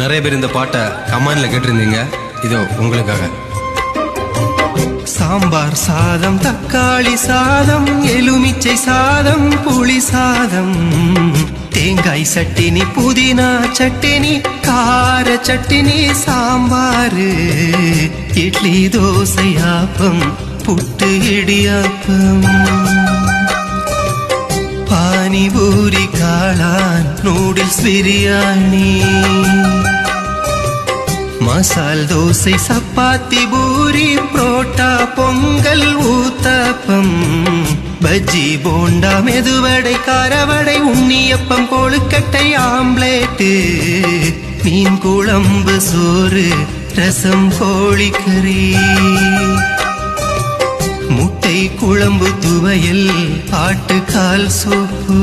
நிறைய பேர் இந்த பாட்டை கமெண்ட்ல கேட்டிருந்தீங்க. இதோ உங்களுக்காக. சாம்பார் சாதம், தக்காளி சாதம், எலுமிச்சை சாதம், புளி சாதம், தேங்காய் சட்டினி, புதினா சட்டினி, கார சட்டினி, சாம்பாரு, இட்லி, தோசை, ஆப்பம், புட்டு, இடியாப்பம், பானிபூரி, காளான், நூடுல்ஸ், பிரியாணி, மசால் தோசை, சப்பாத்தி, பூரி, புரோட்டா, பொங்கல், ஊத்தப்பம், பஜ்ஜி, போண்டா, மெதுவடை, காரவடை, உண்ணியப்பம், கொழுக்கட்டை, ஆம்லேட்டு, மீன் குழம்பு, சோறு, ரசம், கோழிக்கறி, முட்டை குழம்பு, துவையல், ஆட்டுக்கால் சூப்பு.